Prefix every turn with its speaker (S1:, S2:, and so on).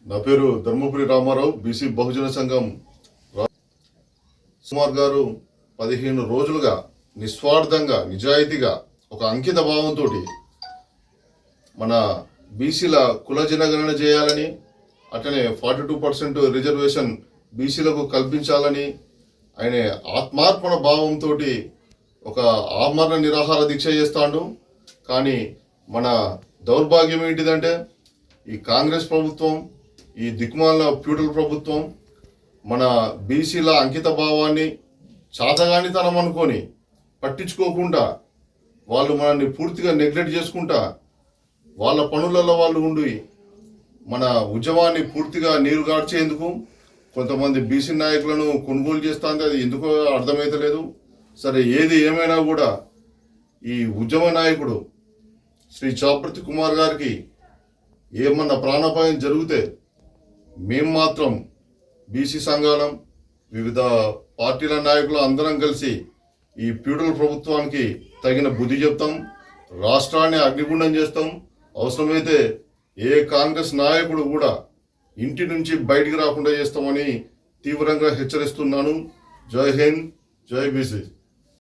S1: నా పేరు ధర్మపురి రామారావు, బీసీ బహుజన సంఘం కుమార్ గారు 15 రోజులుగా నిస్వార్థంగా నిజాయితీగా ఒక అంకిత భావంతో మన బీసీల కుల జనగణన చేయాలని, అట్లనే 42% రిజర్వేషన్ బీసీలకు కల్పించాలని ఆయన ఆత్మార్పణ భావంతో ఒక ఆమరణ నిరాహార దీక్ష చేస్తాడు. కానీ మన దౌర్భాగ్యం ఏంటిదంటే ఈ కాంగ్రెస్ ప్రభుత్వం, ఈ దిక్కుమాల ఫ్యూడల్ ప్రభుత్వం మన బీసీల అంకిత భావాన్ని చాతగానితనం అనుకొని పట్టించుకోకుండా వాళ్ళు మనల్ని పూర్తిగా నెగ్లెక్ట్ చేసుకుంటా వాళ్ళ పనులలో వాళ్ళు ఉండి మన ఉద్యమాన్ని పూర్తిగా నీరుగార్చేందుకు కొంతమంది బీసీ నాయకులను కొనుగోలు చేస్తుంది. అది ఎందుకో అర్థమైతలేదు. సరే, ఏది ఏమైనా కూడా ఈ ఉద్యమ నాయకుడు శ్రీ చాపర్తి కుమార్ గారికి ఏమన్నా ప్రాణాపాయం జరిగితే మేము మాత్రం బీసీ సంఘాలం, వివిధ పార్టీల నాయకులు అందరం కలిసి ఈ ఫ్యూడల్ ప్రభుత్వానికి తగిన బుద్ధి చెప్తాం, రాష్ట్రాన్ని అగ్నిగుండం చేస్తాం. అవసరమైతే ఏ కాంగ్రెస్ నాయకుడు కూడా ఇంటి నుంచి బయటికి రాకుండా చేస్తామని తీవ్రంగా హెచ్చరిస్తున్నాను. జై హింద్, జై బీసీ.